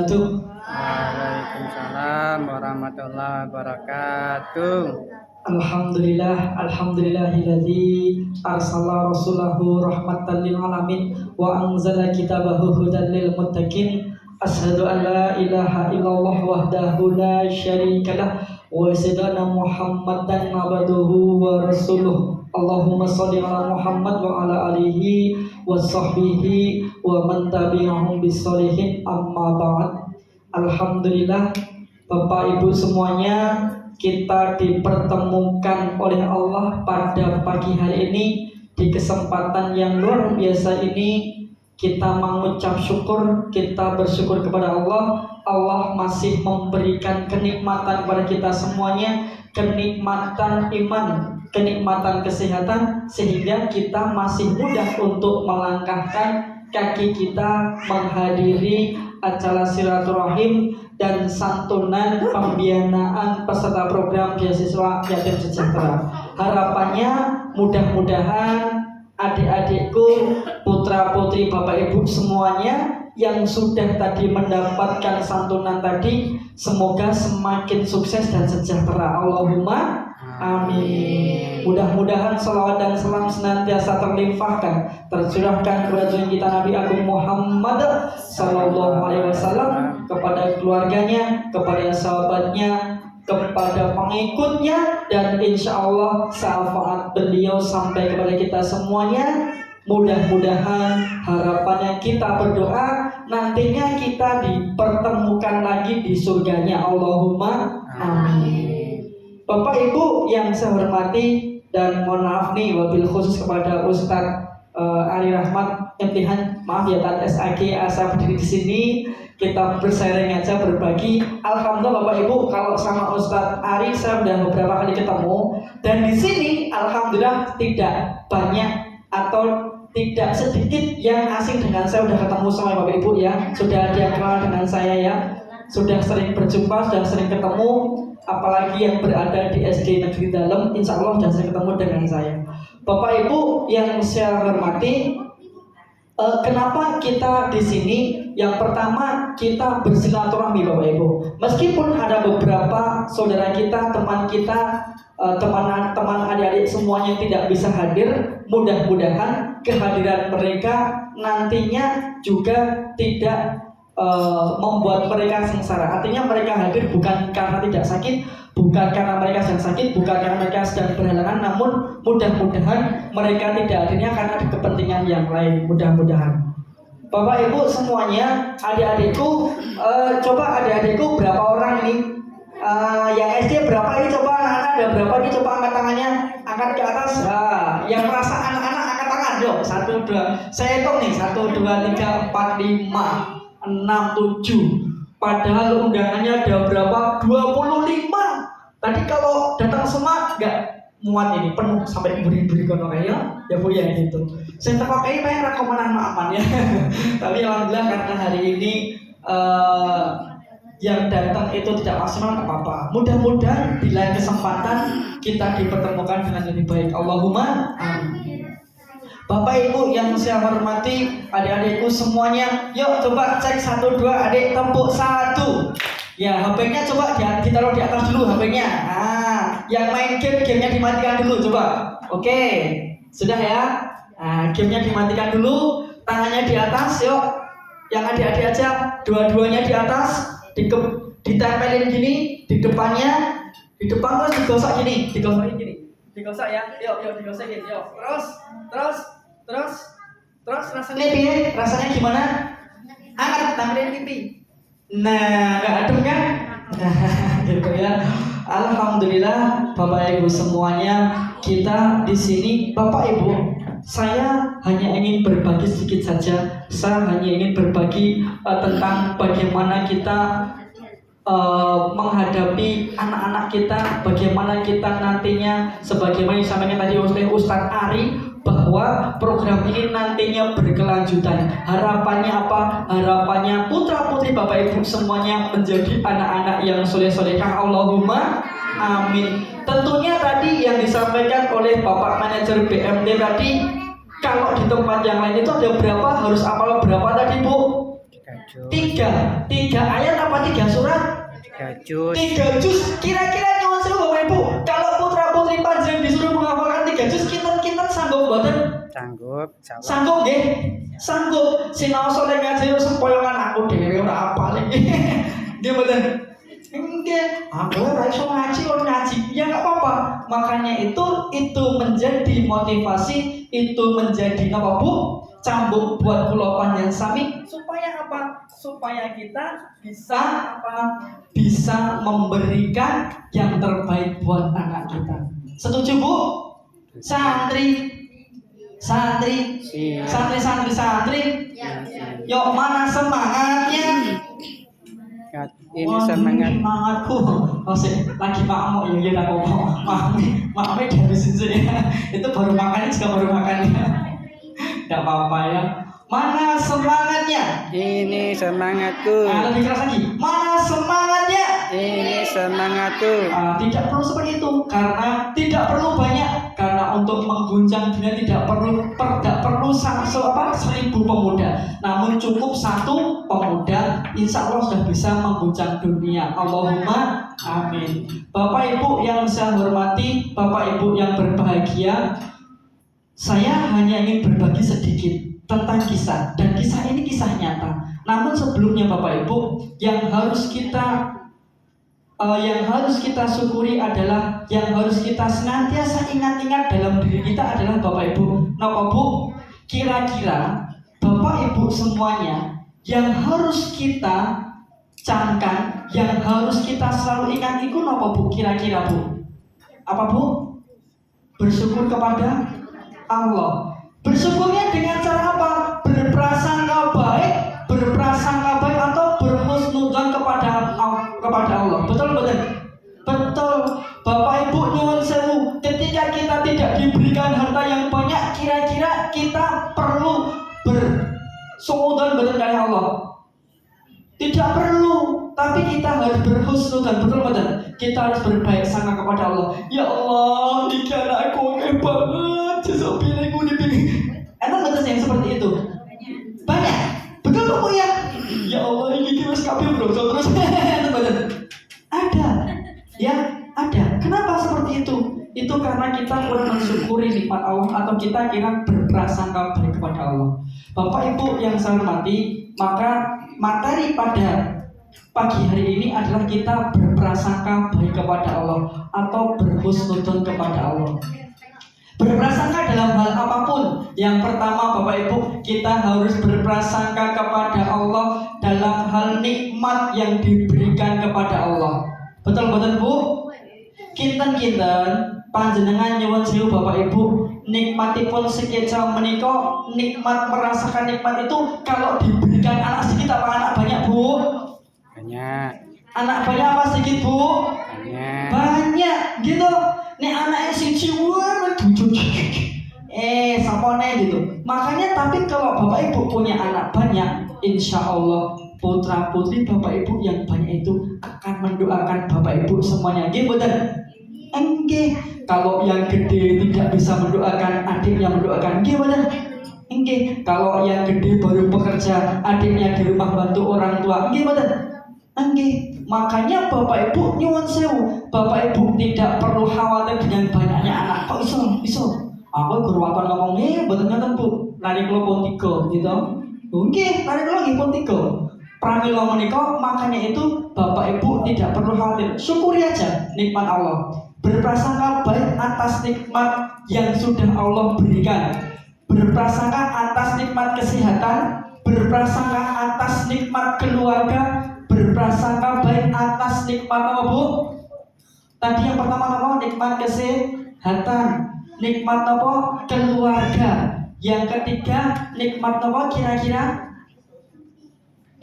wabarakatuh. Waalaikumsalam warahmatullahi wabarakatuh. Alhamdulillahilladzi arsala rasulahu rahmatan lil alamin wa anzala kitabahu hudan lil muttaqin. Asyhadu an la ilaha illallah wahdahu la syarikalah wa asyhadu anna Muhammadan abduhu wa rasuluh. Allahumma shalli ala Muhammad wa ala alihi wa sahbihi wa man tabi'ahum bisolihin amma ba'd. Alhamdulillah, Bapak Ibu semuanya, kita dipertemukan oleh Allah pada pagi hari ini. Di kesempatan yang luar biasa ini, kita mengucap syukur, kita bersyukur kepada Allah. Allah masih memberikan kenikmatan kepada kita semuanya, kenikmatan iman, kenikmatan kesehatan, sehingga kita masih mudah untuk melangkahkan kaki kita menghadiri acara silaturahim dan santunan pembinaan peserta program beasiswa Yatim Sejahtera. Harapannya mudah-mudahan adik-adikku, putra-putri Bapak Ibu semuanya yang sudah tadi mendapatkan santunan tadi, semoga semakin sukses dan sejahtera. Allahumma amin. Mudah-mudahan salawat dan salam senantiasa terlimpahkan, tercurahkan kepada junjungan kita Nabi Agung Muhammad Sallallahu Alaihi Wasallam, kepada keluarganya, kepada sahabatnya, kepada pengikutnya, dan insya Allah syafaat beliau sampai kepada kita semuanya. Mudah-mudahan harapannya kita berdoa nantinya kita dipertemukan lagi di surganya. Allahumma amin. Bapak Ibu yang saya hormati, dan mohon maaf nih wabil khusus kepada Ustadz Ari Rahmat Imtihan, maaf ya Tat SAG asa berdiri di sini, kita bersharing aja, berbagi. Alhamdulillah Bapak Ibu, kalau sama Ustadz Ari saya sudah beberapa kali ketemu, dan di sini alhamdulillah tidak banyak atau tidak sedikit yang asing dengan saya. Sudah ketemu sama Bapak Ibu ya, sudah ada yang kenal dengan saya ya, sudah sering berjumpa, sudah sering ketemu. Apalagi yang berada di SD Negeri Dalem, insya Allah sudah sering ketemu dengan saya. Bapak Ibu yang saya hormati, kenapa kita di sini? Yang pertama, kita bersilaturahmi Bapak Ibu. Meskipun ada beberapa saudara kita, teman kita, teman adik-adik semuanya tidak bisa hadir, mudah-mudahan kehadiran mereka nantinya juga tidak membuat mereka sengsara. Artinya mereka hadir bukan karena tidak sakit, bukan karena mereka sedang sakit, bukan karena mereka sedang berhalangan, namun mudah-mudahan mereka tidak hadirnya karena ada kepentingan yang lain. Mudah-mudahan Bapak Ibu semuanya, adik-adikku, coba adik-adikku berapa orang ini? Yang SD berapa ini? Coba anak-anak ada berapa ini? Coba angkat tangannya, angkat ke atas. Nah, yang merasa anak-anak angkat tangan, yuk. 1, 2, saya hitung nih, 1, 2, 3, 4, 5, 6, 7. Padahal undangannya ada berapa? 25. Tadi kalau datang semua nggak muat ini, penuh sampai beri-beri kono ya Bu ya gitu. Saya tak pakai pengen rekomenan aman ya. Tapi alhamdulillah karena hari ini yang datang itu tidak maksimal, nggak apa-apa. Mudah-mudahan di lain kesempatan kita dipertemukan dengan lebih baik. Allahumma amin. Bapak Ibu yang saya hormati, adik-adikku semuanya, yuk coba cek 1, 2, adik tepuk 1. Ya, HP-nya coba ditaruh di atas dulu HP-nya. Nah, yang main gamenya dimatikan dulu coba. Oke, sudah ya. Nah, gamenya dimatikan dulu, tangannya di atas, yuk. Yang adik-adik aja, dua-duanya di atas, ditempelin gini di depannya, di depan terus digosok gini, digosokin gini. Digosok ya, yuk digosokin, yuk. Terus rasanya piye? Rasanya gimana? Hangat, tampilin pipi. Nah, nggak adem kan? Nah, gitu ya. Alhamdulillah Bapak Ibu semuanya, kita di sini Bapak Ibu, saya hanya ingin berbagi sedikit saja. Saya hanya ingin berbagi tentang bagaimana kita menghadapi anak-anak kita, bagaimana kita nantinya, sebagaimana yang disampaikan tadi oleh Ustadz Ari, bahwa program ini nantinya berkelanjutan. Harapannya apa? Harapannya putra-putri Bapak Ibu semuanya menjadi anak-anak yang soleh-solehah. Allahumma amin. Tentunya tadi yang disampaikan oleh Bapak Manajer BMT tadi, kalau di tempat yang lain itu ada berapa, harus hafal berapa tadi Bu? Tiga ayat apa 3 surat? 3 juz. 3 juz. Kira-kira nyuwun sewu Bapak Ibu, kalau putra putri panjenengan disuruh menghafalkan 3 juz, kinten-kinten sanggup mboten? Sanggup. Sanggup nggih? Sanggup. Sinau soleh ngaji sempoyongan aku dhewe ora apal iki. Nggih mboten? Nggih, aku ora iso ngaji kok ngaji. Ya enggak apa-apa. Makanya itu menjadi motivasi, itu menjadi apa Bu? Cambuk buat kula panjenengan sami supaya apa? Supaya kita bisa apa? Bisa memberikan yang terbaik buat anak kita. Setuju Bu? Santri. Yuk mana semangatnya? Ini Semangatku. Lagi makmuk ya aku makmuk dari sini. Itu baru makannya juga baru makannya. Tidak apa-apa ya. Mana semangatnya? Ini semangatku. Lebih keras lagi. Mana semangatnya? Ini semangatku. Tidak perlu seperti itu, karena tidak perlu banyak. Karena untuk mengguncang dunia tidak perlu 1000 pemuda, namun cukup 1 pemuda. Insya Allah sudah bisa mengguncang dunia. Allahumma amin. Bapak Ibu yang saya hormati, Bapak Ibu yang berbahagia, saya hanya ingin berbagi sedikit tentang kisah, dan kisah ini kisah nyata. Namun sebelumnya Bapak Ibu, yang harus kita syukuri adalah, yang harus kita senantiasa ingat-ingat dalam diri kita adalah Bapak Ibu. Napa Bu? Kira-kira Bapak Ibu semuanya yang harus kita camkan, yang harus kita selalu ingat itu napa Bu? Kira-kira Bu? Apa Bu? Bersyukur kepada Allah. Bersyukurnya dengan cara apa? Berprasangka baik atau berhusnudzon kepada Allah. Betul. Bapak Ibu nyuwun sewu, ketika kita tidak diberikan harta yang banyak, kira-kira kita perlu bersuudzon kepada Allah? Tidak perlu, tapi kita harus berhusnudzon. Betul. Kita harus berbaik sangka kepada Allah. Ya Allah, iki anakku banget, sesuk pilihku dipilih. Enak betul yang seperti itu? Banyak. Betul Bu ya? Ya Allah, ini wis kabeh broso terus. Ada. Kenapa seperti itu? Itu karena kita kurang mensyukuri nikmat Allah, atau kita kira berprasangka baik kepada Allah. Bapak Ibu yang saya hormati, maka materi pada pagi hari ini adalah kita berprasangka baik kepada Allah atau berhusnudzon kepada Allah. Berprasangka dalam hal apapun. Yang pertama Bapak Ibu, kita harus berprasangka kepada Allah dalam hal nikmat yang diberikan kepada Allah. Betul Bu? Kinten panjenengan nyuwun sewu Bapak Ibu, nikmatipun sekeca menika, nikmat merasakan nikmat itu kalau diberikan anak sedikit apa anak banyak Bu? Banyak. Anak banyak apa sedikit Bu? Banyak gitu. Nek anaknya siji wae sapone gitu. Makanya tapi kalau Bapak Ibu punya anak banyak, insya Allah putra putri Bapak Ibu yang banyak itu akan mendoakan Bapak Ibu semuanya. Nggih mboten? Nggih. Kalau yang gede tidak bisa mendoakan, adiknya mendoakan. Nggih mboten? Nggih. Kalau yang gede baru bekerja, adiknya di rumah bantu orang tua. Nggih mboten? Nggih. Makanya Bapak Ibu nyuwun sewu, Bapak Ibu tidak perlu khawatir dengan banyaknya anak. Kok iso? Aku berwakan ngomong mboten ngoten Bu. Lari kula pun 3 gitu. Nggih, lari kula nggih pun 3. Pramila menika, makanya itu Bapak Ibu tidak perlu khawatir. Syukuri aja nikmat Allah. Berprasangka baik atas nikmat yang sudah Allah berikan. Berprasangka atas nikmat kesehatan, berprasangka atas nikmat keluarga, berprasangka baik atas nikmat apa Bu? Tadi yang pertama apa? Nikmat kesehatan, nikmat apa? Keluarga. Yang ketiga nikmat apa kira-kira?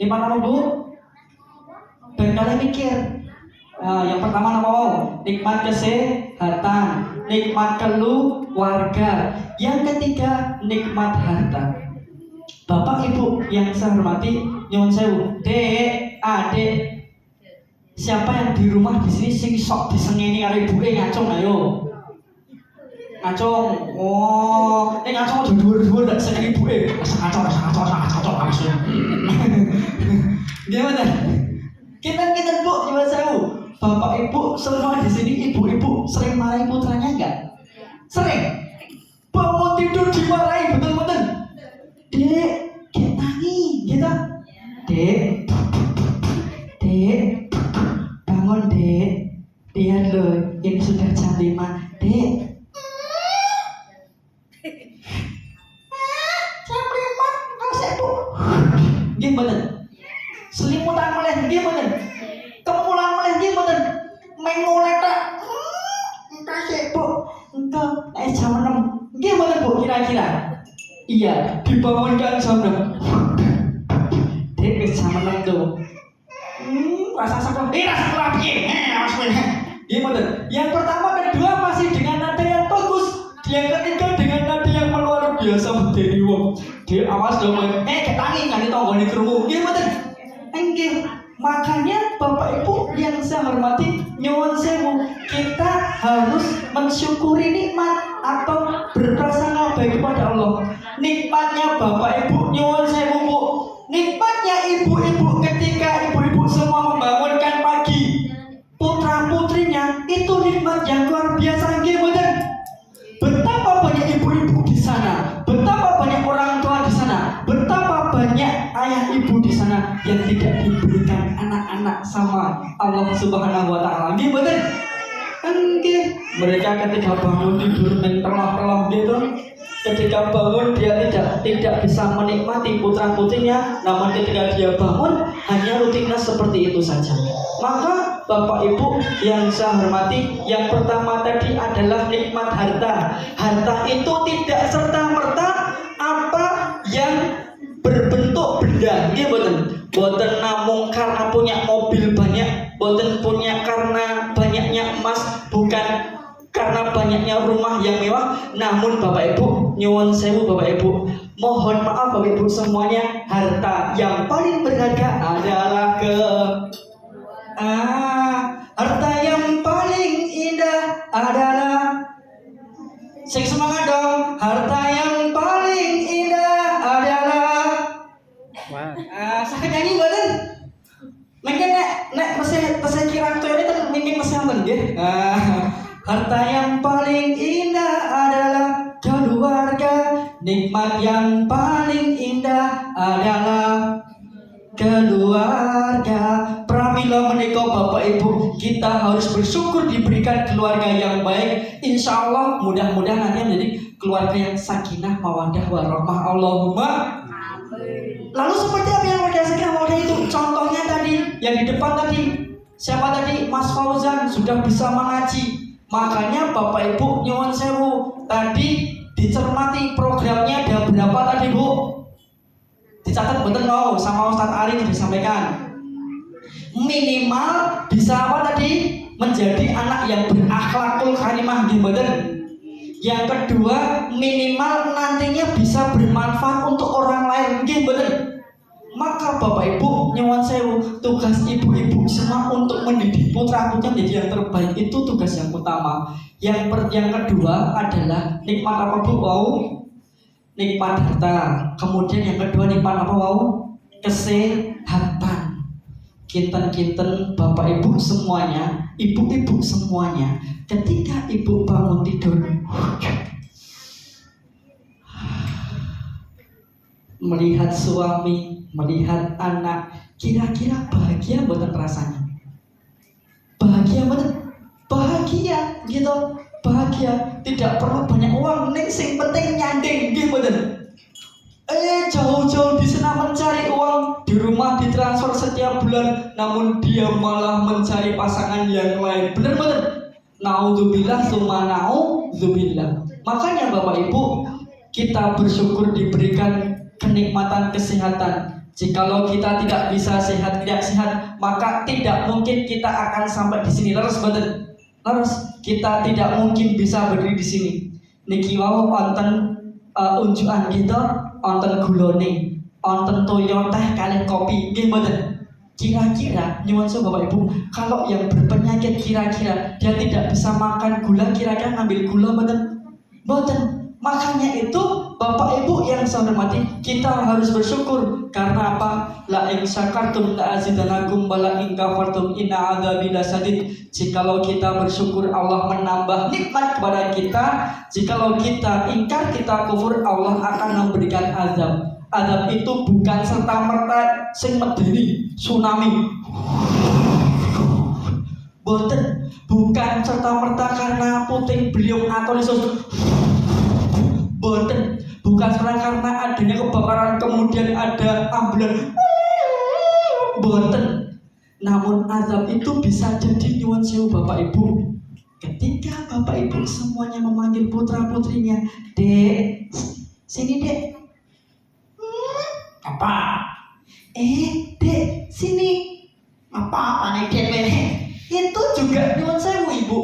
Nikmat apa Bu? Dan kalian mikir. Yang pertama apa? Nikmat kesehatan, nikmat keluarga. Yang ketiga nikmat harta. Bapak Ibu yang saya hormati, nyuwun sewu, Dek, Adik, siapa yang di rumah di sini sing sok disengeni karo ibuke ngacung ayo. Ngacung. Oh, ngacung aja dhuwur-dhuwur ndak sing ibuke. Ngacung langsung. Gimana? Kita Bu, nyuwun sewu. Bapak Ibu semua di sini ibu-ibu sering marahi putranya enggak? Sering. Bangun tidur dimarahi betul-betul. Dek, kita nih, kita. Dek, bangun dek. Lihat loh, ini sudah jam 5. Dek. Jam 5, kasih Bu. Gimana? Selimutan meleh, gimana? Kemulan meleh, gimana? Mengolek tak? Kasih Bu. Engkau, jam 6. Gimana Bu kira-kira? Iya, dibangunkan jam 6. Dek, jam 6 tuh. Rasa sakit. Rasa lagi. Gimana? Yang pertama, kedua masih dengan nada yang bagus. Yang ketiga dengan nada yang luar biasa dari wong. Dia awas dong. Ketangi nggak ditonggoni kerungu. Gimana? Enggak. Makanya Bapak Ibu yang saya hormati, nyuwun sewu, kita harus mensyukuri nikmat atau berprasangka baik kepada Allah. Nikmatnya Bapak Ibu, nyuwun sewu Bu. Nikmatnya ibu-ibu ketika ibu-ibu semua membangunkan pagi putra putrinya, itu nikmat yang luar biasa. Gimana? Betapa banyak ibu-ibu di sana, betapa banyak orang tua di sana, betapa banyak ayah ibu di sana yang tidak diberikan anak-anak sama Allah Subhanahu wa taala. Gimana? Enggak. Mereka ketika bangun tidur mentelah-telah gitu, ketika bangun dia tidak bisa menikmati putra putrinya, namun ketika dia bangun hanya rutinitas seperti itu saja. Maka Bapak Ibu yang saya hormati, yang pertama tadi adalah nikmat harta. Harta itu tidak serta-merta apa yang berbentuk benda, gimana? Boten namung karena punya mobil banyak, boten punya karena banyaknya emas, bukan karena banyaknya rumah yang mewah. Namun Bapak Ibu, nyuwun sewu Bapak Ibu, mohon maaf Bapak Ibu semuanya, harta yang paling berharga adalah harta yang paling indah adalah, sing semangat dong, harta yang paling indah adalah. Sakit nyanyi boten? Mungkin nek pesen kirang ini kan mungkin pesen nggih. Harta yang paling indah adalah keluarga. Nikmat yang paling indah adalah keluarga. Pramila menika Bapak Ibu, kita harus bersyukur diberikan keluarga yang baik. Insya Allah mudah-mudahan nanti menjadi keluarga yang sakinah mawaddah warahmah. Allahumma. Lalu seperti apa yang mereka sakinah mawaddah itu? Contohnya tadi yang di depan tadi, siapa tadi? Mas Fauzan sudah bisa mengaji. Makanya Bapak Ibu nyuwun sewu, tadi dicermati programnya ada berapa tadi Bu? Dicatat betul loh sama Ustadz Ari disampaikan. Minimal bisa apa tadi? Menjadi anak yang berakhlakul karimah, gimana? Yang kedua, minimal nantinya bisa bermanfaat untuk orang lain, gimana? Maka Bapak Ibu nyuwun sewu, tugas ibu-ibu semua untuk mendidik putra putrinya menjadi yang terbaik, itu tugas yang utama. Yang kedua adalah nikmat apa Bu? Wow, nikmat harta. Kemudian yang kedua nikmat apa? Wow, kesehatan. Kinten-kinten Bapak Ibu semuanya, ibu-ibu semuanya, ketika ibu bangun tidur, melihat suami, melihat anak, kira-kira bahagia buatan rasanya? Bahagia betul? Bahagia gitu, bahagia. Tidak perlu banyak uang, ning sing penting nyanding gitu. Jauh-jauh di sana mencari uang, di rumah ditransfer setiap bulan, namun dia malah mencari pasangan yang lain. Benar-benar. Naudzubillah summa naudzubillah. Makanya Bapak Ibu, kita bersyukur diberikan kenikmatan kesehatan. Jikalau kita tidak bisa sehat, tidak sehat, maka tidak mungkin kita akan sampai di sini. Leres betul. Leres. Kita tidak mungkin bisa berdiri di sini. Niki wau wonten unjukan kita. Onten gulone, onten toyo teh kalian kopi, nggih mboten? Kira-kira nyuwun sewu Bapak Ibu, kalau yang berpenyakit kira-kira dia tidak bisa makan gula, kira-kira ngambil gula mboten? Boten. Makanya itu Bapak Ibu yang saya hormati, kita harus bersyukur. Karena apa? La in syakartum la azidanakum wa la in kafartum inna adzabi lasadid. Jikalau kita bersyukur, Allah menambah nikmat kepada kita. Jikalau kita ingkar, kita kufur, Allah akan memberikan azab. Azab itu bukan serta-merta sing medeni tsunami. Boten, bukan serta-merta karena puting beliung atau lisus. Boten, bukan karena adanya kebakaran kemudian ada ambulan. Boten. Namun azab itu bisa jadi nyuwun sewu Bapak Ibu. Ketika Bapak Ibu semuanya memanggil putra putrinya, Dek, sini Dek. Apa? Dek, sini. Apa nih Dek? Itu juga nyuwun sewu Ibu.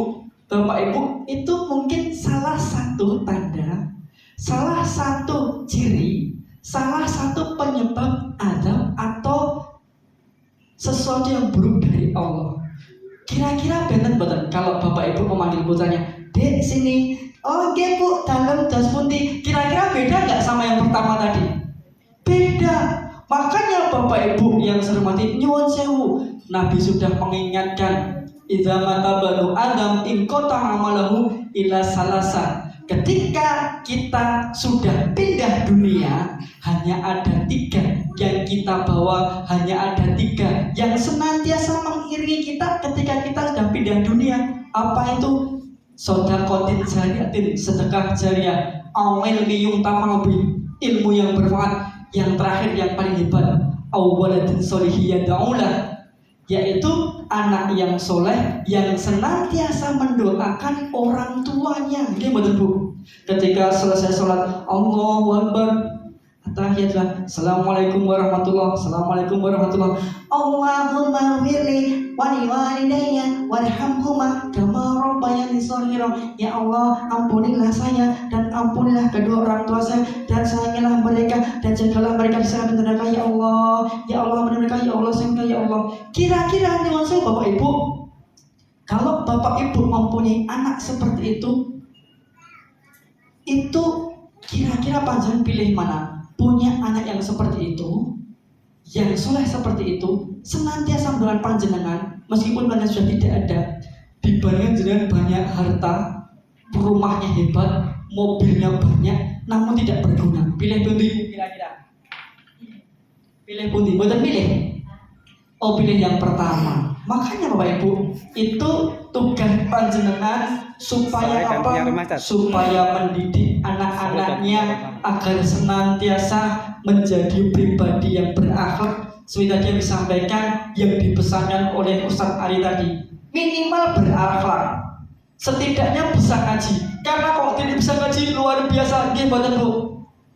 Bapak Ibu, itu mungkin salah satu tanda, salah satu ciri, salah satu penyebab azab atau sesuatu yang buruk dari Allah. Kira-kira bener kalau Bapak Ibu memanggil putranya, Dek sini. Oh nggih Bu, dalem das pundi. Kira-kira beda nggak sama yang pertama tadi? Beda. Makanya Bapak Ibu yang saya hormati, nyuwun sewu, Nabi sudah mengingatkan, idza mata banu adam in qata amalahu ila salasa. Ketika kita sudah pindah dunia, hanya ada 3 yang kita bawa, hanya ada 3 yang senantiasa mengiringi kita ketika kita sudah pindah dunia. Apa itu? Sodakotin jariyatin, sedekah jariah, awil miyung tafabi, ilmu yang bermanfaat. Yang terakhir yang paling hebat, awwaladin solihiya daulah, yaitu anak yang soleh yang senantiasa mendoakan orang tuanya. Ini betul Bu. Ketika selesai sholat, Allahu Akbar, tahiyatlah, Assalamualaikum warahmatullahi, Assalamualaikum warahmatullahi, Allahumma firli wali walidayya warhamhuma kama rabbayani shaghira. Ya Allah, ampunilah saya dan ampunilah kedua orang tua saya, dan sayangilah mereka dan jagalah mereka di sana neraka. Ya Allah, ya Allah, mereka ya Allah, sayang ya Allah. Kira-kira nyuwun saya Bapak Ibu, kalau Bapak Ibu mempunyai anak seperti itu kira-kira panjenengan pilih mana? Punya anak yang seperti itu, yang soleh seperti itu, senantiasa mendoakan panjenengan meskipun panjenengan sudah tidak ada, dibandingkan jenengan banyak harta, rumahnya hebat, mobilnya banyak, namun tidak berguna. Pilih pundi kira-kira? Pilih pundi? Boten pilih? Oh, pilih yang pertama. Makanya Bapak Ibu, itu tugas panjenengan supaya apa? Supaya mendidik anak-anaknya agar senantiasa menjadi pribadi yang berakhlak. Seperti tadi yang disampaikan, yang dipesankan oleh Ustadz Ari tadi, minimal berakhlak, setidaknya bisa ngaji. Karena kalau tidak bisa ngaji luar biasa, nggih mboten Bu.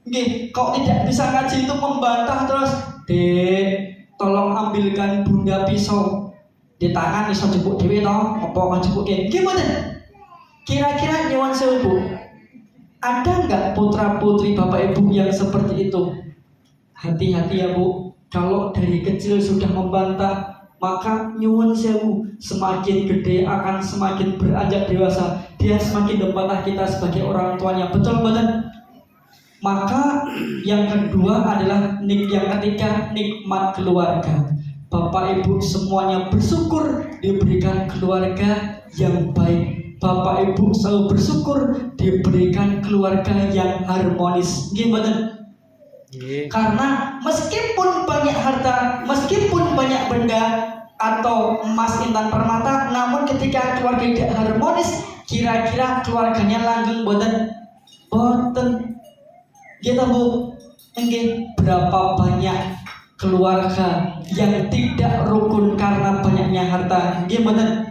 Nggih, kalau tidak bisa ngaji itu membantah terus, Dek, tolong ambilkan bunda pisau di tangan, iso jebuk dhewe to, apa kan jebuk nggih mboten? Kira-kira nyuwun sewu Bu, ada enggak putra-putri Bapak Ibu yang seperti itu? Hati-hati ya Bu, kalau dari kecil sudah membantah, maka nyuwun sewu, semakin gede akan semakin beranjak dewasa, dia semakin membantah kita sebagai orang tuanya. Betul mboten? Maka yang kedua adalah yang ketiga, nikmat keluarga. Bapak Ibu semuanya bersyukur diberikan keluarga yang baik. Bapak Ibu selalu bersyukur diberikan keluarga yang harmonis. Gimana? Karena meskipun banyak harta, meskipun banyak benda atau emas, intan, permata, namun ketika keluarga tidak harmonis, kira-kira keluarganya langgeng boten? Boten. Gitu Bu, berapa banyak keluarga yang tidak rukun karena banyaknya harta? Gimana?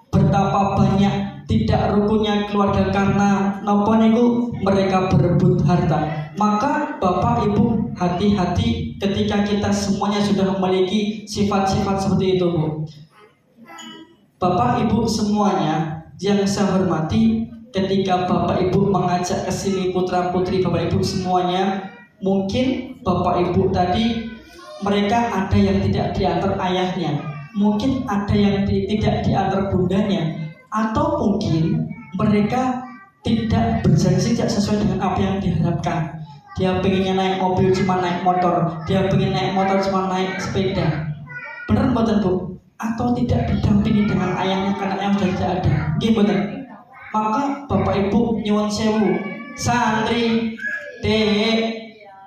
Betapa banyak tidak rukunnya keluarga karena napa niku mereka berebut harta. Maka Bapak Ibu hati-hati ketika kita semuanya sudah memiliki sifat-sifat seperti itu Bu. Bapak Ibu semuanya yang saya hormati, ketika Bapak Ibu mengajak ke sini putra-putri Bapak Ibu semuanya, mungkin Bapak Ibu tadi mereka ada yang tidak diantar ayahnya, mungkin ada yang tidak diantar bundanya, atau mungkin mereka tidak berjanji tidak sesuai dengan apa yang diharapkan. Dia pengennya naik mobil cuma naik motor, dia pengen naik motor cuma naik sepeda. Benar mboten Bu? Atau tidak didampingi dengan ayahnya karena yang sudah tidak ada. Nggih mboten? Maka Bapak Ibu nyuwun sewu, santri dek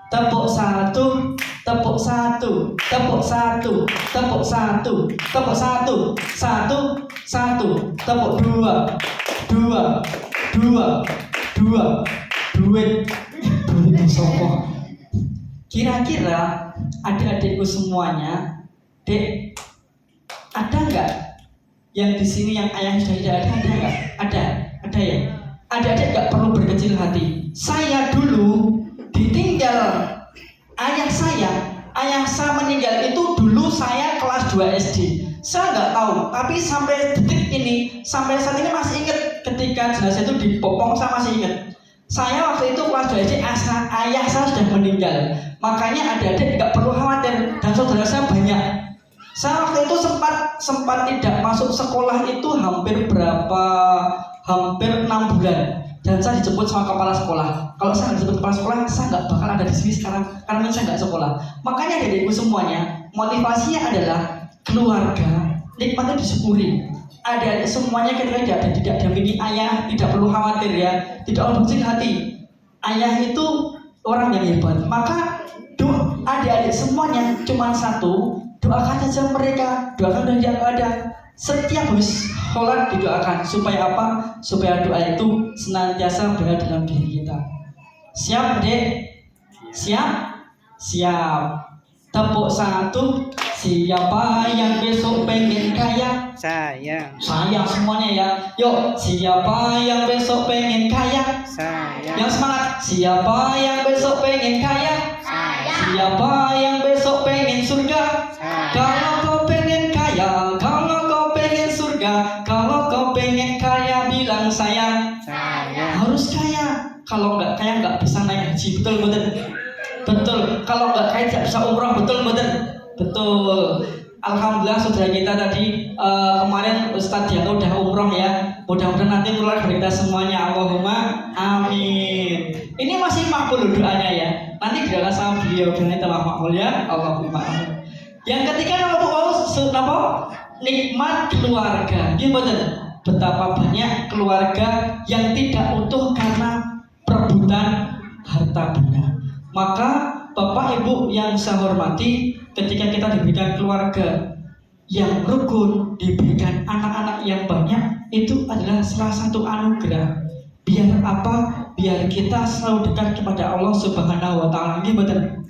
tepuk satu, tepuk satu, tepuk satu, tepuk satu, tepuk satu, satu, satu, tepuk dua, dua, dua, dua, duit, duit sopo. Kira-kira adik-adikku semuanya, dek, ada nggak yang di sini yang ayah sudah tidak ada? Ada nggak? Ada ya. Adik-adik nggak perlu berkecil hati. Saya dulu ditinggal ayah saya meninggal itu dulu saya kelas 2 SD. Saya nggak tahu, tapi sampai detik ini, sampai saat ini masih ingat ketika jenazah itu dipopong, saya masih ingat. Saya waktu itu kelas 2 SD, ayah saya sudah meninggal. Makanya adik-adik nggak perlu khawatir, dan saudara saya banyak. Saya waktu itu sempat tidak masuk sekolah itu hampir 6 bulan. Dan saya dijemput sama kepala sekolah. Kalau saya nggak dijemput kepala sekolah, saya nggak bakal ada di sini sekarang karena saya nggak sekolah. Makanya adik-adikku semuanya, motivasinya adalah keluarga, nikmatnya disyukuri. Adik-adik semuanya ketika tidak dampingi ayah, tidak perlu khawatir ya, tidak perlu berkecil hati. Ayah itu orang yang hebat. Maka adik-adik semuanya cuma satu, doakan saja mereka, doakan dan ada. Setiap habis sholat didoakan supaya apa? Supaya doa itu senantiasa berada dalam diri kita. Siap dek? Siap? Siap. Tepuk satu. Siapa yang besok pengen kaya? Saya. Saya semuanya ya. Yuk, siapa yang besok pengen kaya? Saya. Yang semangat. Siapa yang besok pengen kaya? Saya. Siapa yang besok pengen surga? Saya. Kalau kau pengen kaya, kalau kau pengen surga, kalau kau pengen kaya bilang saya. Saya. Harus kaya. Kalau nggak kaya nggak bisa naik haji, betul betul. Betul. Kalau nggak kaya tidak bisa umroh, betul betul. Betul. Alhamdulillah saudara kita tadi kemarin Ustadz Diano udah umroh ya. Mudah-mudahan nanti keluar dari kita semuanya. Allahumma amin. Ini masih makbul doanya ya. Nanti doakan sama beliau dan kita makbul ya. Allahumma amin. Yang ketiga apa? Nikmat keluarga. Gimana? Betapa banyak keluarga yang tidak utuh karena perebutan harta benda. Maka Bapak Ibu yang saya hormati, ketika kita diberikan keluarga yang rukun, diberikan anak-anak yang banyak, itu adalah salah satu anugerah. Biar apa? Biar kita selalu dekat kepada Allah Subhanahu wa taala. Ini betul.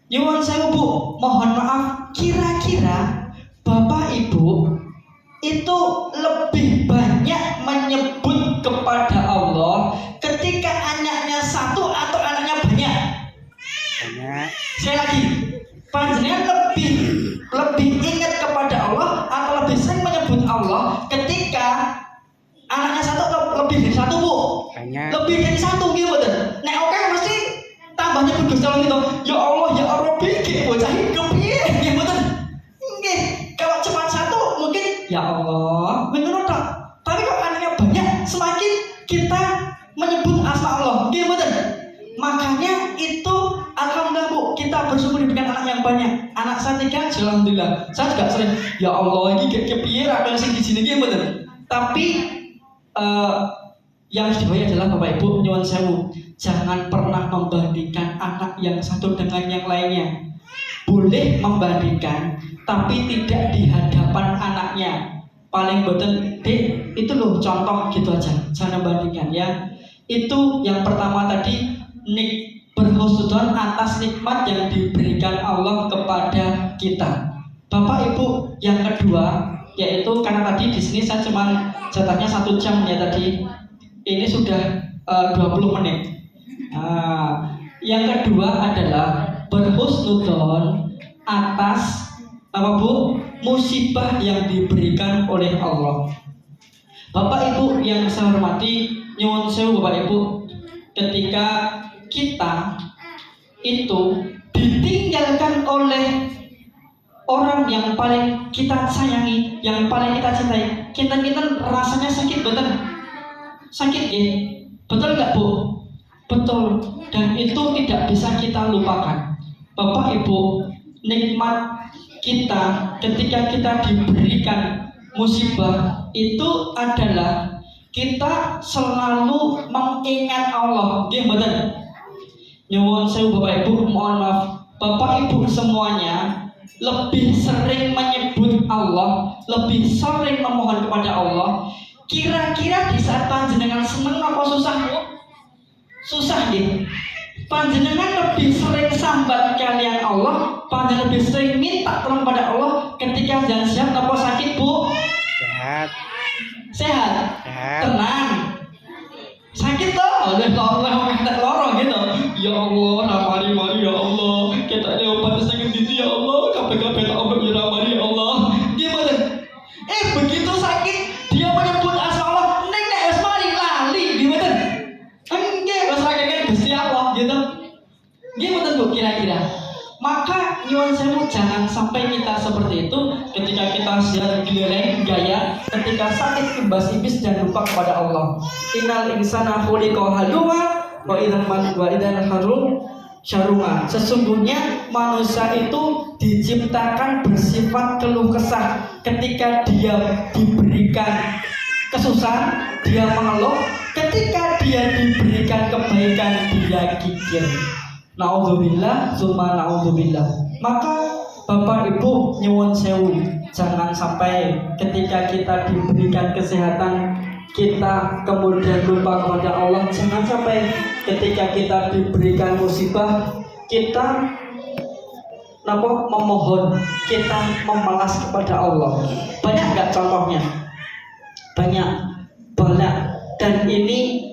Nyuwun sewu Bu, mohon maaf, kira-kira Bapak Ibu itu lebih banyak menyebut kepada Allah ketika anaknya satu atau anaknya banyak? Banyak. Sekali lagi, panjenengan lebih ingat kepada Allah atau lebih sering menyebut Allah ketika anaknya satu atau lebih dari satu Bu? Banyak. Lebih dari satu gitu betul. Nek oke mesti tambah nyebut Gusti Allah gitu. Ya Allah ya Rabbi iki bocah iki kepiye ya betul. Nggih, kalau cuma satu mungkin ya Allah menurut tak. Tapi kalau anaknya banyak semakin kita menyebut asma Allah. Nggih betul. Makanya itu alhamdulillah Bu, kita bersyukur diberikan anak yang banyak. Anak saya 3, alhamdulillah. Saya juga sering, ya Allah ini kepiye ra kaya sing di sini iki bener. Tapi yang harus dibayar adalah Bapak Ibu nyuwun sewu, jangan pernah membandingkan anak yang satu dengan yang lainnya. Boleh membandingkan, tapi tidak di hadapan anaknya. Paling boten, Dek, itu loh contoh gitu aja, jangan bandingkan ya. Itu yang pertama tadi, berhusnuzon atas nikmat yang diberikan Allah kepada kita. Bapak Ibu, yang kedua yaitu karena tadi di sini saya cuma jatahnya 1 jam ya tadi. Ini sudah 20 menit. Yang kedua adalah berhusnuzon atas apa Bu? Musibah yang diberikan oleh Allah. Bapak Ibu yang saya hormati, nyuwun sewu Bapak Ibu, ketika kita itu ditinggalkan oleh orang yang paling kita sayangi, yang paling kita cintai, kita rasanya sakit betul. sakit ya, betul nggak Bu? Betul. Dan itu tidak bisa kita lupakan. Bapak Ibu, nikmat kita ketika kita diberikan musibah itu adalah kita selalu mengingat Allah. Nggih mboten? Nyuwun sewu Bapak Ibu, mohon maaf. Bapak Ibu semuanya lebih sering menyebut Allah, lebih sering memohon kepada Allah. Kira-kira di saat panjenengan seneng apa susah, Bu? Susah nggih. Panjenengan lebih sering sambat kalian Allah, panjenengan lebih sering minta tolong pada Allah ketika jangan sehat apa sakit, Bu? Sehat. Sehat. Sehat. Tenang. Sakit toh? Oleh Allah kata loro gitu. Ya Allah, ramari-mari ya Allah. Kita ini obat sakit itu ya Allah. Kabeh-kabeh tak obat ya ramari ya Allah. Gimana? Begitu sakit dia menyebut asma Allah. Neng nek wis mari lali gimana? Enggak, wis rakyatnya Gusti Allah gitu. Gimana Bu kira-kira? Maka nyuwun sewu jangan sampai kita seperti itu ketika kita sedang geleng gaya, ketika sakit imbas iblis dan lupa kepada Allah. Innal insana khuliqa halu'a wa idzal harum syaruma. Sesungguhnya manusia itu diciptakan bersifat keluh kesah. Ketika dia diberikan kesusahan, dia mengeluh. Ketika dia diberikan kebaikan, dia kikir. Naudzubillah, summa naudzubillah. Maka Bapak Ibu nyuwun sewu, jangan sampai ketika kita diberikan kesehatan kita kemudian lupa kepada Allah. Jangan sampai ketika kita diberikan musibah kita memohon, kita memelas kepada Allah. Banyak nggak contohnya? Banyak. Dan ini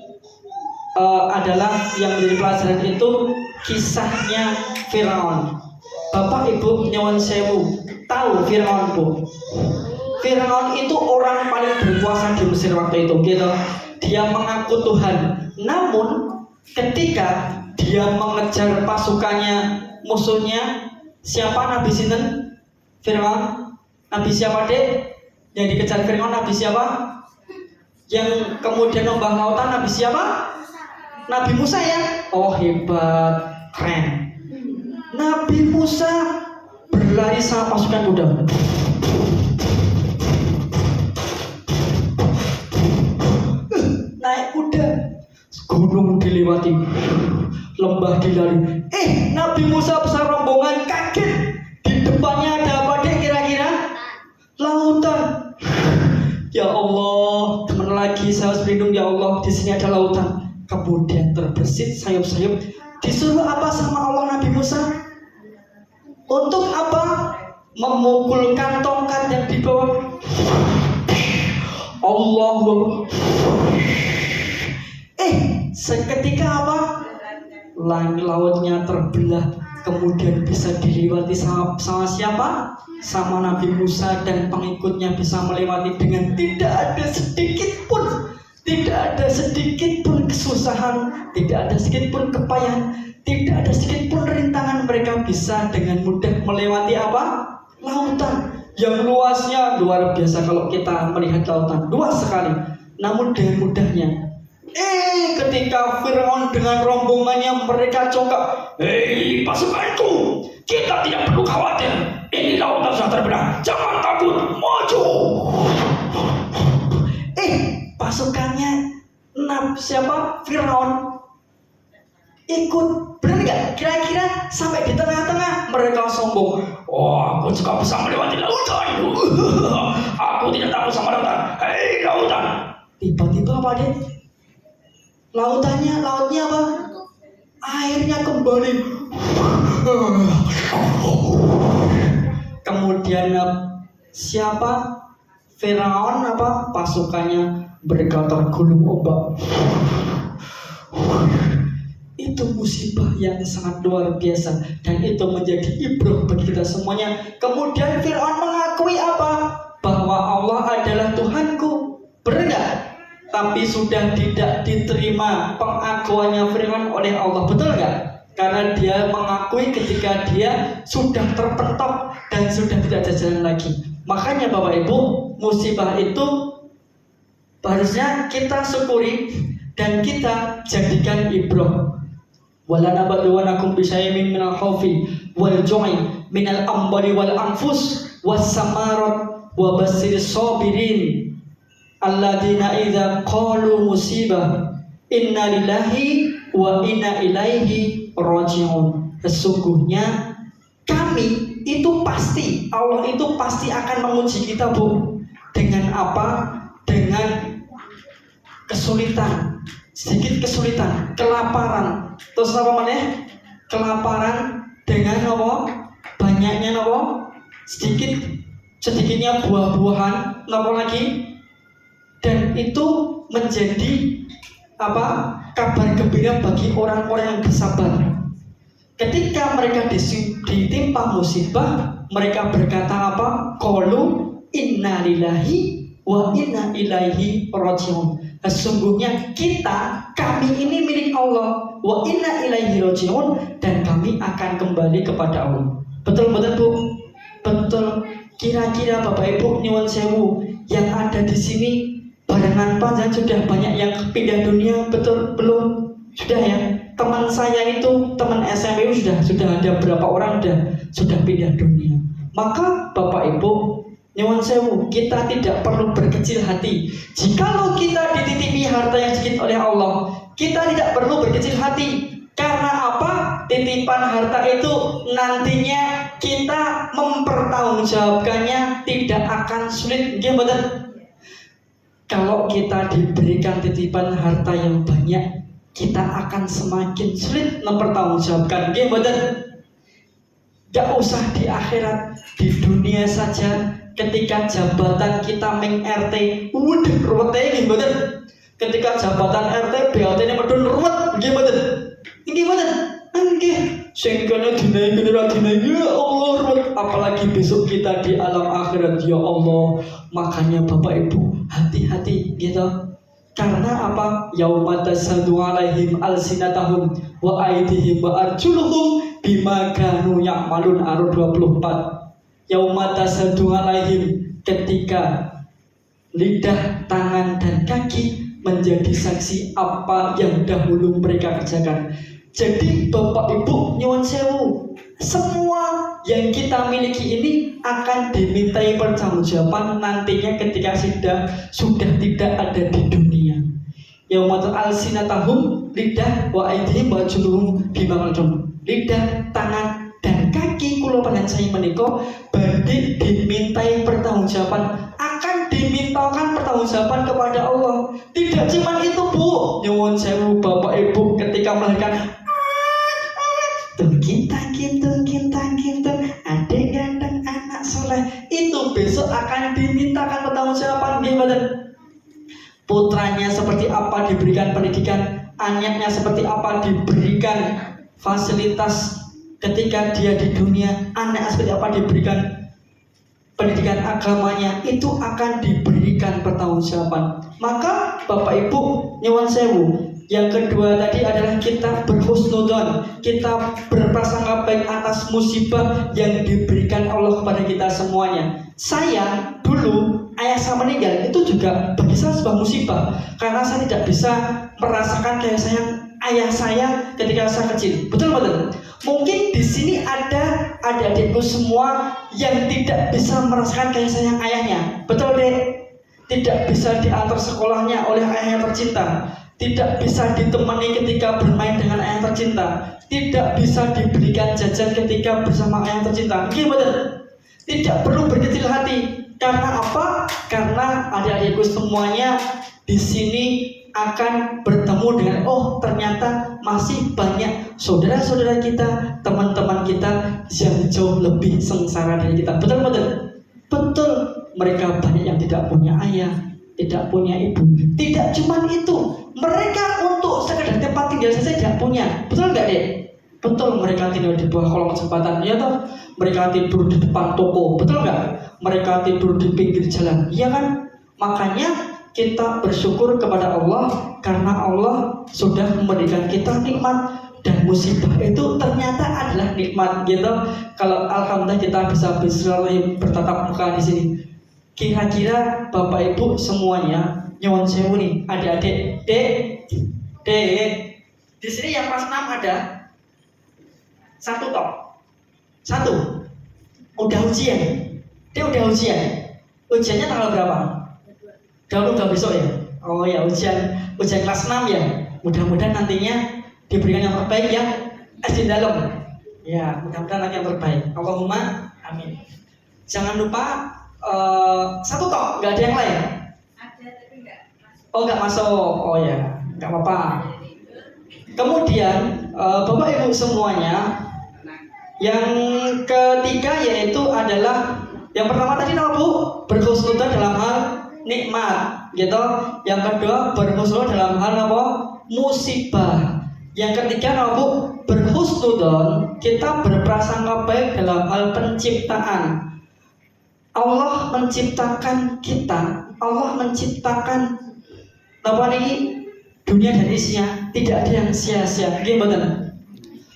adalah yang menjadi pelajaran itu kisahnya Firaun. Bapak Ibu nyuwun sewu, tahu Firaun Bu? Firaun itu orang paling berkuasa di Mesir waktu itu gitu. Dia mengaku Tuhan. Namun ketika dia mengejar pasukannya, musuhnya siapa? Nabi sinten? Firaun. Nabi siapa dek? Yang dikejar Firaun Nabi siapa? Yang kemudian nombah lautan Nabi siapa? Nabi Musa ya? Oh hebat, keren. Nabi Musa berlari sama pasukan kuda. Naik kuda, gunung dilewati, lembah dilalui. Nabi Musa besar rombongan kaget. Di depannya ada apa deh kira-kira? Lautan. Ya Allah, teman lagi saya harus berlindung ya Allah. Di sini ada lautan. Kemudian terbersit sayup-sayup. Disuruh apa sama Allah Nabi Musa? Untuk apa? Memukulkan tongkat yang dibawa. Allah. Seketika apa? Lautnya terbelah. Kemudian bisa dilewati sama siapa? Sama Nabi Musa dan pengikutnya bisa melewati dengan tidak ada sedikit pun. Tidak ada sedikit pun kesusahan, tidak ada sedikit pun kepayahan, tidak ada sedikit pun rintangan. Mereka bisa dengan mudah melewati apa? Lautan yang luasnya luar biasa. Kalau kita melihat lautan luas sekali, namun dengan mudahnya. Ketika Firaun dengan rombongannya mereka congkak, pasukanku, kita tidak perlu khawatir. Ini lautan sudah terbelah, jangan takut, maju. Pasukannya siapa? Firaun ikut. Benar nggak? Kira-kira sampai di tengah-tengah mereka sombong. Aku juga bisa melewati lautan. Aku tidak takut sama lautan. Lautan. Tiba-tiba apa deh? Lautnya apa? Airnya kembali. Kemudian siapa? Firaun apa? Pasukannya mereka tergulung ombak. Itu musibah yang sangat luar biasa dan itu menjadi ibrah bagi kita semuanya. Kemudian Firaun mengakui apa? Bahwa Allah adalah Tuhanku. Benar nggak? Tapi sudah tidak diterima pengakuannya Firaun oleh Allah. Betul nggak? Karena dia mengakui ketika dia sudah terpentok dan sudah tidak ada jalan lagi. Makanya Bapak Ibu, musibah itu Harusnya kita syukuri dan kita jadikan ibrah. Wala nabluwanakum bisyai'in minal khaufi wal ju'i minal amwali wal anfus was samarat wa basiris sabirin alladzina idza qalu musibah inna lillahi wa inna ilaihi raji'un. Sesungguhnya kami itu pasti, Allah itu pasti akan menguji kita, Bu. Dengan apa? Dengan kesulitan, sedikit kesulitan, kelaparan. Terus apa maneh? Kelaparan dengan apa? Banyaknya apa? Sedikitnya buah-buahan, apa lagi? Dan itu menjadi apa? Kabar gembira bagi orang-orang yang bersabar. Ketika mereka ditimpa musibah, mereka berkata apa? Qalu inna lillahi wa inna ilaihi raji'un. Sesungguhnya kami ini milik Allah, wa inna ilaihi raji'un, dan kami akan kembali kepada Allah. Betul-betul, Bu? Betul. Kira-kira Bapak Ibu nyuwun sewu yang ada di sini barengan panjang sudah banyak yang pindah dunia, betul belum? Sudah ya. Teman saya itu, teman SMU sudah ada berapa orang sudah pindah dunia. Maka Bapak Ibu nyuwun sewu, kita tidak perlu berkecil hati. Jikalau kita dititipi harta yang sedikit oleh Allah, kita tidak perlu berkecil hati. Karena apa? Titipan harta itu nantinya kita mempertanggungjawabkannya tidak akan sulit. Gimana? Kalau kita diberikan titipan harta yang banyak, kita akan semakin sulit mempertanggungjawabkan. Gimana? Gak usah di akhirat, di dunia saja. Ketika jabatan kita meng RT, udah ruwetnya gimana? Ketika jabatan RT, BLT ini medun ruwet gimana? Gimana? Nggih, sehingga dinaiki ya Allah ruwet. Apalagi besok kita di alam akhirat, ya Allah. Makanya Bapak Ibu hati-hati gitu. Karena apa? Yauma tasadu alaihim alsinatahum wa aydihim wa arjuluhum bima kanu ya'malun. Ar 24. Yauma tasadu alaihim, ketika lidah, tangan, dan kaki menjadi saksi apa yang dahulu mereka kerjakan. Jadi Bapak Ibu nyuwun sewu, semua yang kita miliki ini akan dimintai pertanggungjawaban nantinya ketika sudah tidak ada di dunia. Yaumatul alsinatahum, lidah, wa aydihim wa arjuluhum bima kanu. Lidah, tangan, dan kaki kula panjenengan menika badhe dimintai pertanggungjawaban, akan dimintakan pertanggungjawaban kepada Allah. Tidak cuma itu, Bu. Nyuwun sewu Bapak Ibu, ketika melahirkan adik ganteng anak soleh, itu besok akan dimintakan pertanggungjawaban. Gimana? Putranya seperti apa diberikan pendidikan, anaknya seperti apa diberikan fasilitas ketika dia di dunia, anak seperti apa diberikan pendidikan agamanya, itu akan diberikan pertanggungjawaban. Maka Bapak Ibu nyuwun sewu, yang kedua tadi adalah kita berhusnudzon, kita berprasangka baik atas musibah yang diberikan Allah kepada kita semuanya. Saya dulu ayah saya meninggal, itu juga bagi saya sebuah musibah, karena saya tidak bisa merasakan kasih sayang ayah saya ketika saya kecil. Betul. Mungkin di sini ada adik-adikku semua yang tidak bisa merasakan kasih sayang ayahnya. Betul, Dek? Tidak bisa diantar sekolahnya oleh ayahnya tercinta, tidak bisa ditemani ketika bermain dengan ayah tercinta, tidak bisa diberikan jajan ketika bersama ayah tercinta. Gimana? Tidak perlu berkecil hati. Karena apa? Karena adik-adikku semuanya di sini akan bertemu dengan, oh ternyata masih banyak saudara-saudara kita, teman-teman kita yang jauh lebih sengsara dari kita. Betul. Mereka banyak yang tidak punya ayah, tidak punya ibu. Tidak cuma itu, mereka untuk sekedar tempat tinggal saja tidak punya. Betul nggak, Dek? Betul, mereka tinggal di bawah kolong jembatan, ya toh? Mereka tidur di depan toko, betul nggak? Mereka tidur di pinggir jalan, iya kan? Makanya kita bersyukur kepada Allah karena Allah sudah memberikan kita nikmat, dan musibah itu ternyata adalah nikmat gitu. Kalau alhamdulillah kita bisa bertatap muka di sini. Kira-kira Bapak Ibu semuanya nyuwun sewu nih adik-adik, dek, di sini yang kelas 6 ada satu toh, satu udah ujian, dia udah ujian, ujiannya tanggal berapa? Udah besok ya? Oh ya, ujian kelas 6 ya. Mudah-mudahan nantinya diberikan yang terbaik ya, di dalam. Ya, mudah-mudahan nanti yang terbaik. Allahumma amin. Jangan lupa satu toh, nggak ada yang lain. Ada tapi nggak masuk. Oh nggak masuk, oh ya, nggak apa-apa. Kemudian Bapak Ibu semuanya, yang ketiga yaitu adalah yang pertama tadi apa Bu? Berhusnudzon dalam hal nikmat, gitu. Yang kedua berhusnudzon dalam hal apa? Musibah. Yang ketiga apa Bu? Berhusnudzon, kita berprasangka baik dalam hal penciptaan. Allah menciptakan kita, Allah menciptakan apa nih? Dunia dan isinya, tidak ada yang sia-sia. Gimana?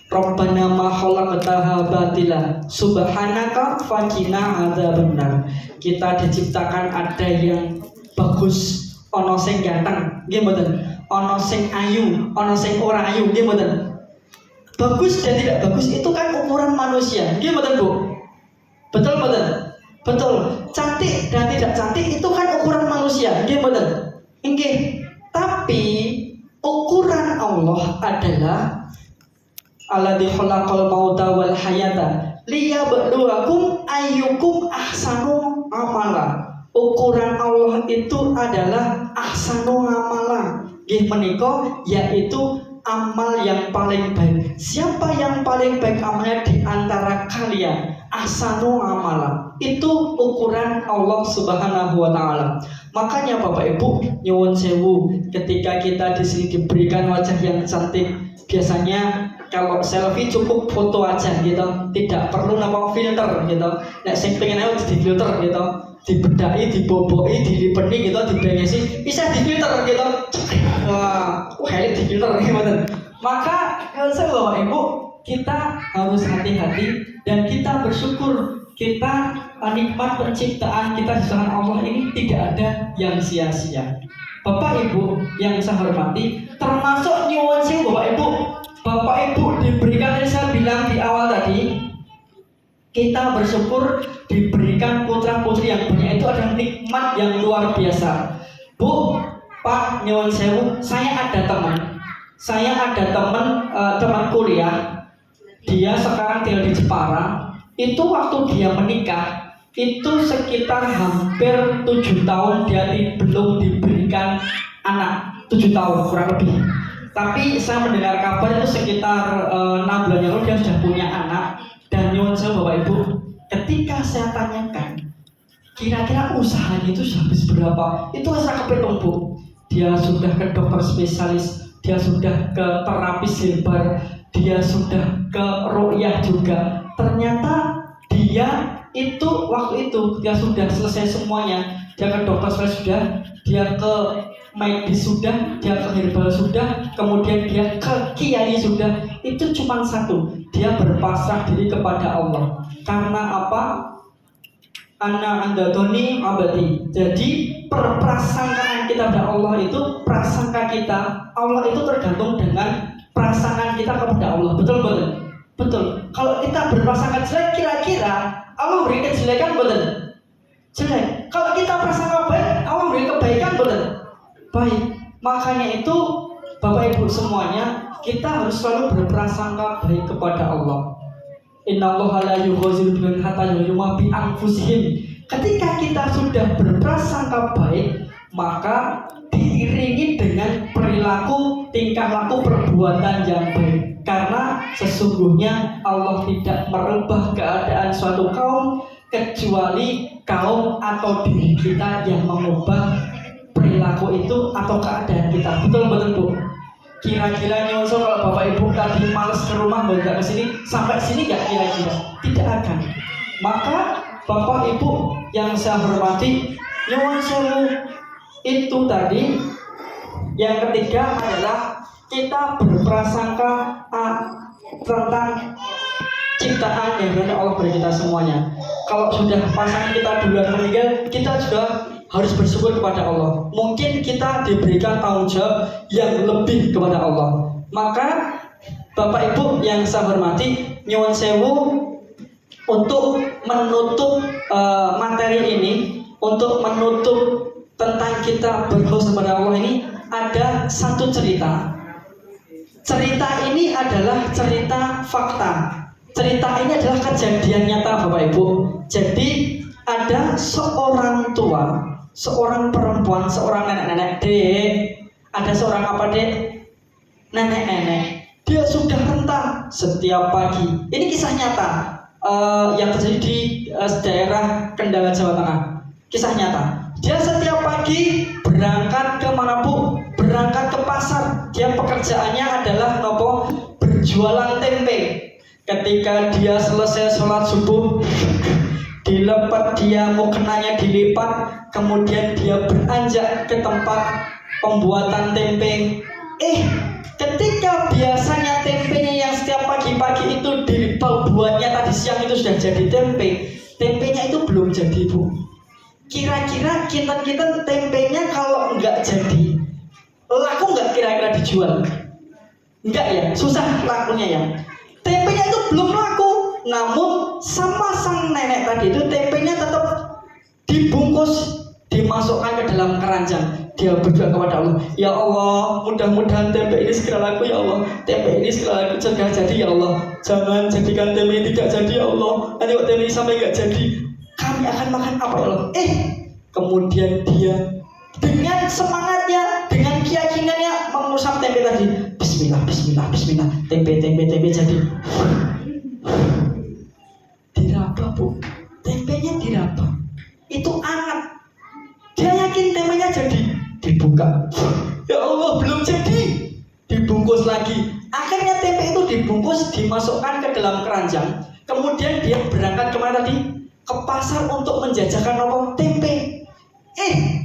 Rabbana ma khalaqtaha batila subhanaka faqina adzabannar. Kita diciptakan ada yang bagus, ono sing ganteng, nggih mboten? Ono sing ayu, ono sing ora ayu, nggih mboten? Bagus dan tidak bagus itu kan ukuran manusia, nggih mboten Bu? Betul mboten? Betul. Cantik dan tidak cantik itu kan ukuran manusia, nggih mboten? Nggih. Tapi ukuran Allah adalah alladzi khalaqal mauta wal hayata liyabluwakum ayyukum ahsanu amala. Ukuran Allah itu adalah ahsanu amala. Nggih menika yaitu amal yang paling baik. Siapa yang paling baik amalnya di antara kalian? Ahsanu amala. Itu ukuran Allah Subhanahu wa taala. Makanya Bapak Ibu nyuwun sewu, ketika kita di sini diberikan wajah yang cantik, biasanya kalau selfie cukup foto aja gitu, tidak perlu nama filter gitu. Nek sing pengen ayo di filter gitu, dibedai, diboboi, dilipeni gitu, dibengesi, bisa di filter gitu. Wah, elit di filter gimana? Maka kalau saya Bapak Ibu, kita harus hati-hati dan kita bersyukur kita nikmat penciptaan kita di tangan Allah ini tidak ada yang sia-sia. Bapak Ibu yang saya hormati, termasuk nyuwun sewu Bapak Ibu diberikan yang saya bilang di awal tadi, kita bersyukur diberikan putra putri yang banyak, itu adalah nikmat yang luar biasa. Bu, Pak, nyuwun sewu, saya ada teman kuliah, dia sekarang tinggal di Jepara. Itu waktu dia menikah itu sekitar hampir 7 tahun dia belum diberikan anak, 7 tahun kurang lebih. Tapi saya mendengar kabar itu sekitar 6 bulan yang lalu dia sudah punya anak. Dan nyuwun sewu Bapak Ibu, ketika saya tanyakan kira-kira usahanya itu habis berapa, itu saya kepitung Bu. Dia sudah ke dokter spesialis, dia sudah ke terapis herbal, dia sudah ke ruqyah juga. Ternyata dia itu waktu itu dia sudah selesai semuanya, dia ke dokter sudah, dia ke medis sudah, dia ke herbal sudah, kemudian dia ke kiai sudah. Itu cuma satu, dia berpasrah diri kepada Allah. Karena apa? Ana andadoni abadi. Jadi perprasangkaan kita kepada Allah itu, prasangka kita Allah itu tergantung dengan prasangkaan kita kepada Allah. Betul betul. Betul. Kalau kita berprasangka jelek, kira-kira Allah beri kejelekan betul? Jelek. Kalau kita prasangka baik, Allah beri kebaikan betul? Baik. Makanya itu Bapak Ibu semuanya, kita harus selalu berprasangka baik kepada Allah. Innallaha la yughazziru bil hatta yu'minu bi anfusihim. Ketika kita sudah berprasangka baik, maka diiringi dengan perilaku, tingkah laku, perbuatan yang baik. Karena sesungguhnya Allah tidak merubah keadaan suatu kaum kecuali kaum atau diri kita yang mengubah perilaku itu atau keadaan kita. Betul betul Bu. Kira-kira nyusul kalau Bapak Ibu tadi males ke rumah balik ke sini, sampai sini nggak kira-kira? Tidak akan. Maka Bapak Ibu yang saya hormati, nyusul itu tadi. Yang ketiga adalah kita berprasangka tentang ciptaan yang benar Allah beri kita semuanya. Kalau sudah pasangan kita duluan meninggal, kita juga sudah harus bersyukur kepada Allah. Mungkin kita diberikan tanggung jawab yang lebih kepada Allah. Maka Bapak Ibu yang saya hormati, nyuwun sewu untuk menutup materi ini, untuk menutup tentang kita berkhusus kepada Allah ini, ada satu cerita. Cerita ini adalah cerita fakta. Cerita ini adalah kejadian nyata Bapak Ibu. Jadi ada seorang tua, seorang perempuan, seorang nenek-nenek, dek. Ada seorang apa dek? Nenek-nenek. Dia sudah renta setiap pagi. Ini kisah nyata yang terjadi di daerah Kendal, Jawa Tengah. Kisah nyata. Dia setiap pagi berangkat ke mana Bu? Berangkat ke pasar. Dia pekerjaannya adalah nopo? Berjualan tempe. Ketika dia selesai sholat subuh, dilepat dia mukenanya dilipat, kemudian dia beranjak ke tempat pembuatan tempe. Ketika biasanya tempenya yang setiap pagi-pagi itu dibuatnya tadi siang itu sudah jadi tempe, tempenya itu belum jadi Bu. Kira-kira kinten-kinten tempenya kalau enggak jadi, laku enggak kira-kira dijual? Enggak ya, susah lakunya ya. Tempenya itu belum laku, namun sama sang nenek tadi itu tempenya tetap dibungkus, dimasukkan ke dalam keranjang. Dia berdoa kepada Allah, ya Allah, mudah-mudahan tempe ini segera laku ya Allah. Tempe ini segera laku, segera jadi ya Allah. Jangan jadikan tempe ini tidak jadi ya Allah. Nanti kalau tempe ini sampai nggak jadi, kami akan makan apa ya Allah? Kemudian dia dengan semangatnya, dengan keyakinannya mengusap tempe tadi. Bismillah, bismillah, bismillah. Tempe jadi. Diraba Bu, tempenya diraba. Itu anget. Dia yakin tempenya jadi. Dibuka, ya Allah belum jadi. Dibungkus lagi. Akhirnya tempe itu dibungkus, dimasukkan ke dalam keranjang. Kemudian dia berangkat kemana tadi? Ke pasar untuk menjajakan apa? Tempe.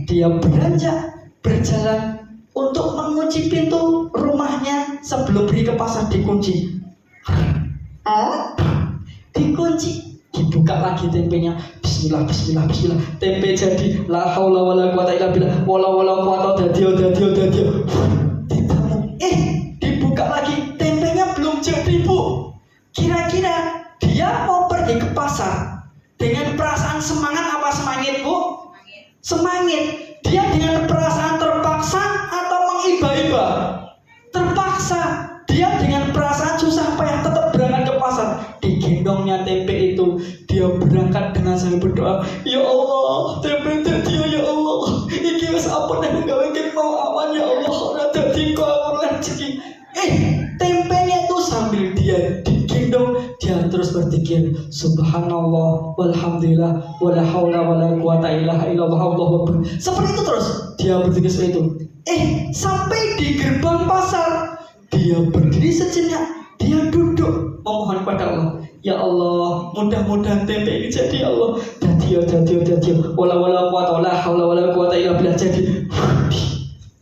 Dia beranjak berjalan untuk mengunci pintu rumahnya sebelum pergi ke pasar. Dikunci. Dikunci. Dibuka lagi tempenya. Bismillah, bismillah, bismillah. Tempe jadi. La haula wala quwata illa billah. Wala quwata dadio. Ditamu. Dibuka lagi. Tempenya belum jadi Bu. Kira-kira dia mau pergi ke pasar dengan perasaan semangat apa semangit Bu? Semangit. Dia dengan perasaan terpaksa atau mengiba-iba? Terpaksa. Dia dengan perasaan susah payah tetap berangkat ke pasar. Digendongnya tempe itu, dia berangkat dengan sambil berdoa, ya Allah, tempe tadi ya Allah, iki wis apa nek gawe mau awan ya Allah, ora dadi kok rezeki. Tempenya itu sambil dia digendong, dia terus berpikir, subhanallah, walhamdulillah, wala haula wala quwata illa billah, Allahu akbar. Seperti itu terus dia berpikir seperti itu. Sampai di gerbang pasar, dia berdiri sejenak, dia duduk memohon kepada Allah. Ya Allah, mudah-mudahan tempe ini jadi ya Allah. Dadio. Wala quwata wala haula wala quwata illa billah jadi.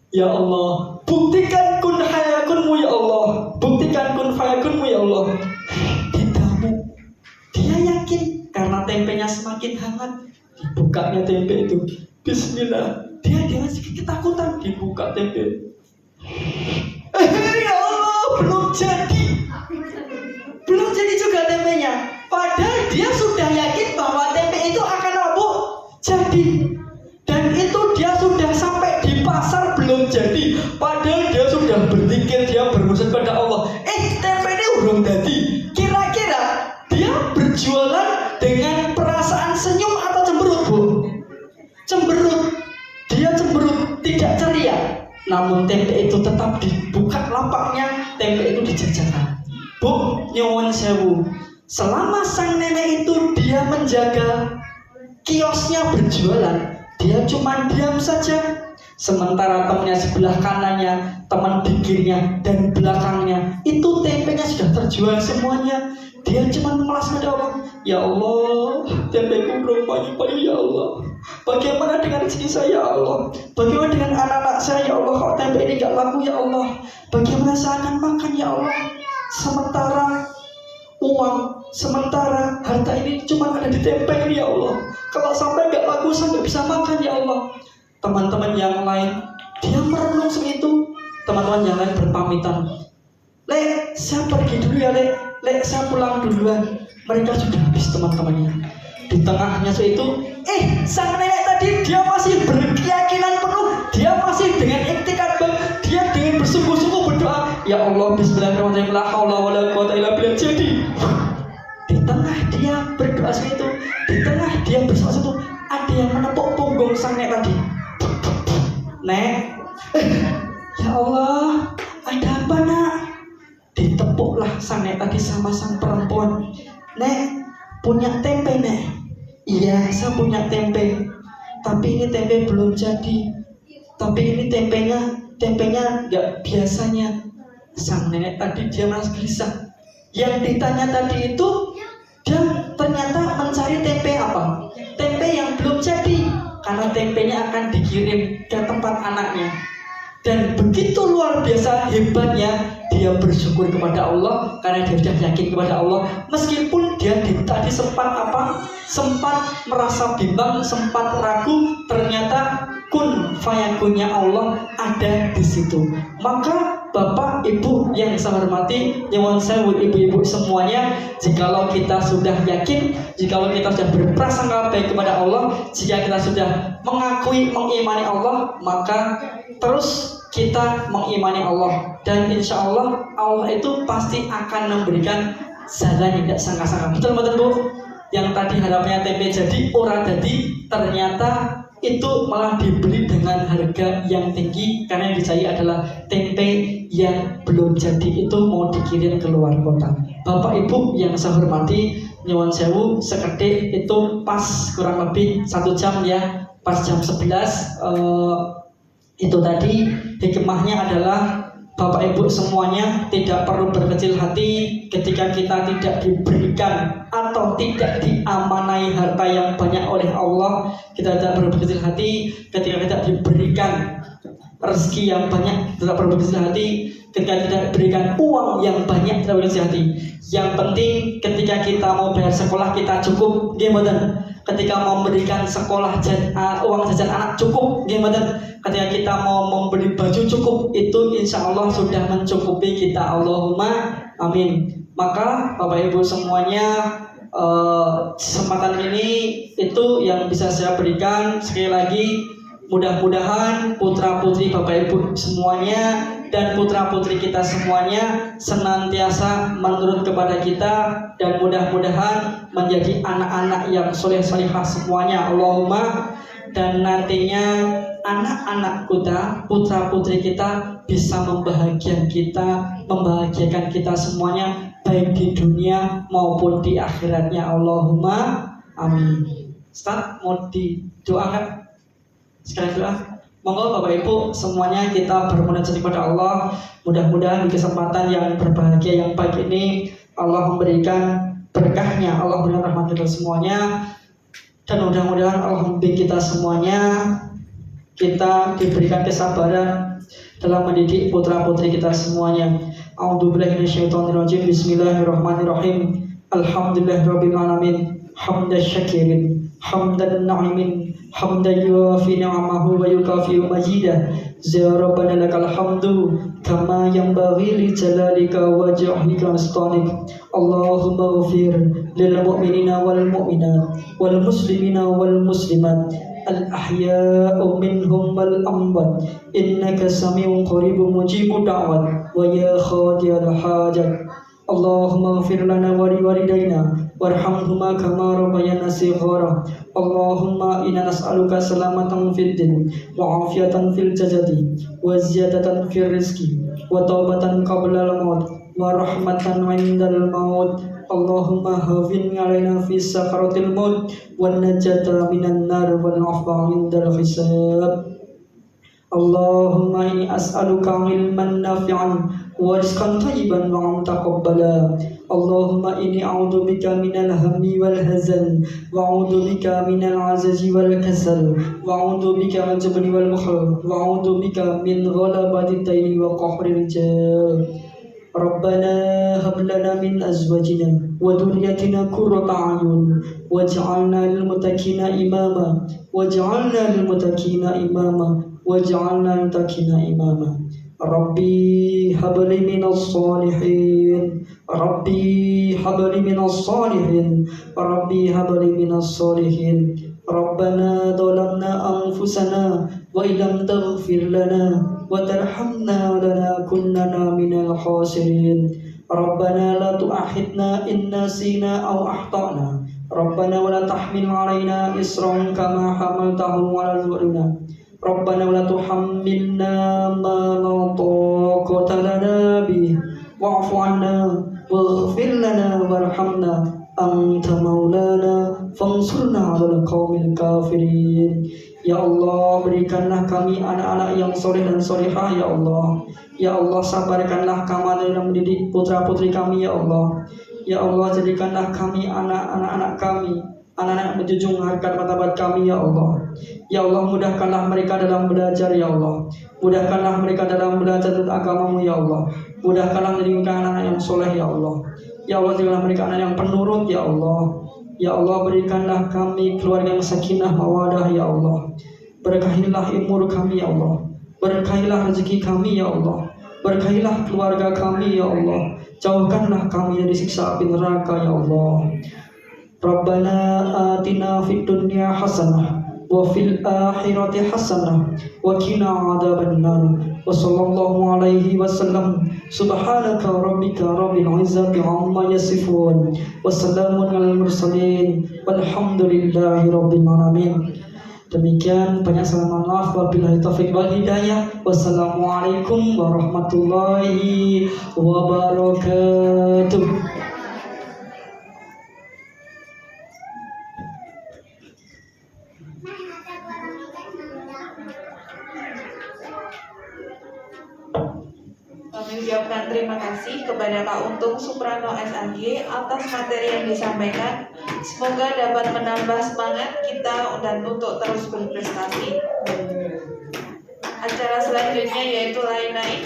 Ya Allah, buktikan kun hayakunmu ya Allah. Buktikan kun fayakunmu ya Allah. Ditamu. Dia yakin karena tempenya semakin hangat. Dibukanya tempe itu. Bismillah. Dia dengan sedikit ketakutan dibuka tempe. Ya Allah, belum jadi juga tempenya. Padahal dia sudah yakin bahwa tempe itu akan jadi. Dan itu dia sudah sampai di pasar belum jadi. Padahal dia sudah berzikir, dia bermusik pada Allah. Tempe ini belum jadi. Kira-kira dia berjualan dengan perasaan senyum atau cemberut Bu? Cemberut. Dia cemberut, tidak ceria. Namun tempe itu tetap dibuka lapaknya, tempe itu dijajakan. Bu, nyuwun sewu. Selama sang nenek itu dia menjaga kiosnya berjualan, dia cuma diam saja. Sementara temannya sebelah kanannya, teman pikirnya dan belakangnya itu tempenya sudah terjual semuanya. Dia cuma memelas pada Allah. Ya Allah, tempeku belum banyak ya Allah. Bagaimana dengan rezeki saya ya Allah? Bagaimana dengan anak-anak saya ya Allah? Kalau tempe ini gak laku ya Allah, bagaimana saya akan makan ya Allah? Sementara uang, sementara harta ini cuma ada di tempe ini ya Allah. Kalau sampai gak laku saya gak bisa makan ya Allah. Teman-teman yang lain dia merenung segitu. Teman-teman yang lain berpamitan, Lek, saya pergi dulu ya Lek, saya pulang duluan. Mereka sudah habis teman-temannya. Di tengahnya itu, sang nenek tadi dia masih berkeyakinan penuh, dia masih dengan iktikad, dia dengan bersungguh-sungguh berdoa, ya Allah, bismillahirrahmanirrahim, la haula wala quwwata illa billah. Jadi di tengah dia berdoa itu, di tengah dia berdoa itu, ada yang menepuk punggung sang nenek tadi. Nek, ya Allah, ada apa nak? Ditepuklah sang nek tadi sama sang perempuan. Nek, punya tempe nek? Iya, saya punya tempe. Tapi ini tempe belum jadi. Tapi ini tempenya nggak biasanya. Sang nenek tadi dia merasa gelisah. Yang ditanya tadi itu, dia ternyata mencari tempe apa? Tempe yang belum jadi. Karena tempenya akan dikirim ke tempat anaknya. Dan begitu luar biasa hebatnya dia bersyukur kepada Allah karena dia sudah yakin kepada Allah, meskipun dia tadi sempat merasa bimbang, sempat ragu, ternyata kun fayakunnya Allah ada di situ. Maka Bapak Ibu yang saya hormati, nyuwun sewu ibu-ibu semuanya, jikalau kita sudah yakin, jikalau kita sudah berprasangka baik kepada Allah, jika kita sudah mengakui mengimani Allah, maka terus kita mengimani Allah, dan insya Allah Allah itu pasti akan memberikan jalan yang tidak sangka-sangka. Betul betul Bu? Yang tadi harapannya tempe jadi ora jadi, ternyata itu malah dibeli dengan harga yang tinggi karena yang dicari adalah tempe yang belum jadi, itu mau dikirim ke luar kota. Bapak Ibu yang saya hormati, nyuwun sewu sekedip itu pas kurang lebih 1 jam ya, pas jam 11. Itu tadi hikmahnya adalah Bapak Ibu semuanya tidak perlu berkecil hati ketika kita tidak diberikan atau tidak diamanai harta yang banyak oleh Allah. Kita tidak perlu berkecil hati ketika tidak diberikan rezeki yang banyak, tidak perlu berkecil hati ketika tidak diberikan uang yang banyak, tidak perlu berkecil hati. Yang penting ketika kita mau bayar sekolah kita cukup, gimana? Ketika mau memberikan sekolah uang jajan anak cukup, gimana? Ketika kita mau membeli baju cukup, itu insya Allah sudah mencukupi kita. Allahumma amin. Maka Bapak Ibu semuanya, kesempatan ini itu yang bisa saya berikan. Sekali lagi, mudah-mudahan putra putri Bapak Ibu semuanya dan putra putri kita semuanya senantiasa menurut kepada kita, dan mudah-mudahan menjadi anak-anak yang soleh-solehah semuanya. Allahumma. Dan nantinya anak-anak kita, putra putri kita bisa membahagiakan kita semuanya, baik di dunia maupun di akhiratnya. Allahumma amin. Ustaz mau didoakan sekali doa. Monggo Bapak Ibu semuanya kita bermunajat kepada Allah. Mudah-mudahan di kesempatan yang berbahagia yang baik ini Allah memberikan berkahnya, Allah memberikan rahmat kita semuanya. Dan mudah-mudahan Allah membimbing kita semuanya, kita diberikan kesabaran dalam mendidik putra-putri kita semuanya. A'udzubillahi minasyaitonirrajim. Bismillahirrahmanirrahim. Alhamdulillahirabbil alamin. Hamdan syakirin, hamdan na'imin, hamdan yuwafi ni'amahu wa yukafi majidah. Ya Rabbana lakal hamdu kama yanbaghi li jalalika wa wajhika astanik. Allahumma ghfir lil mu'minina wal mu'minat wal muslimina wal muslimat al ahya'u minhum wal amwat innaka sami'un qaribun mujibud da'wat wa ya khadiyal hajat. Allahumma ghfir lana wa li walidayna warhamhuma kama rabbayana shighara. Allahumma inna nas'aluka salamatan fid din wa afiyatan fil jasadi wa ziyadatan fil rizqi wa taubatan qabla al-maut wa rahmatan 'indal maut. Allahumma hafin alaina fi sakaratil maut wan najata minan nar wal 'afwa 'indal hisab. Allahumma inni as'aluka ilman nafi'an wa rizqan thayyiban wa mutaqabbala. Allahumma inni a'udzubika minal hammi wal hazan wa a'udzubika minal azazi wal kasal wa a'udzubika min jabni wal bukhl wa a'udzubika min ghalabati daini wa qahri rijal. ربنا هب لنا من أزواجنا وذريتنا قرة أعين واجعلنا للمتقين إماما واجعلنا للمتقين إماما واجعلنا للمتقين إماما ربي هب لي من الصالحين ربي هب لي من الصالحين ربي هب لي من الصالحين ربنا ظلمنا أنفسنا وإن لم تغفر لنا وترحمنا لنكونن من الخاسرين ربنا لا تؤاخذنا إن نسينا أو أخطأنا ربنا ولا تحمل علينا إصرا كما حملته على الذين ربنا ولا تحملنا ما لا طاقة لنا به واعف عنا واغفر لنا وارحمنا أنت مولانا فانsurna 'alal qaumil kafirin. Ya Allah, berikanlah kami anak-anak yang soleh dan solehah ya Allah. Ya Allah, sabarkanlah kami dalam mendidik putra-putri kami ya Allah. Ya Allah, jadikanlah kami anak-anak kami, anak-anak menjunjung harkat martabat kami ya Allah. Ya Allah, mudahkanlah mereka dalam belajar ya Allah. Mudahkanlah mereka dalam belajar tentang agamamu ya Allah. Mudahkanlah menjadikan anak-anak yang soleh ya Allah. Ya Allah, jadikanlah mereka anak yang penurut ya Allah. Ya Allah, berikanlah kami keluarga yang sakinah mawadah ya Allah. Berkahilah umur kami ya Allah. Berkahilah rezeki kami ya Allah. Berkahilah keluarga kami ya Allah. Jauhkanlah kami dari siksa api neraka ya Allah. Rabbana atina fid dunya hasanah wa fil akhirati hasanah wa qina adzabannar. Wa sallallahu alaihi wasallam. Subhanaka rabbika rabbil izzati amma yasifun. Wassalamun alal mursalin. Walhamdulillahi rabbil alamin. Demikian, banyak salam maaf, wabillahi taufiq wal hidayah. Wassalamualaikum warahmatullahi wabarakatuh. Kami ucapkan terima kasih kepada Pak Untung Suprano SAG atas materi yang disampaikan. Semoga dapat menambah semangat kita dan untuk terus berprestasi. Acara selanjutnya yaitu lain-lain.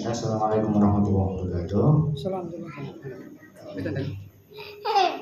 Assalamualaikum warahmatullahi wabarakatuh. Assalamualaikum.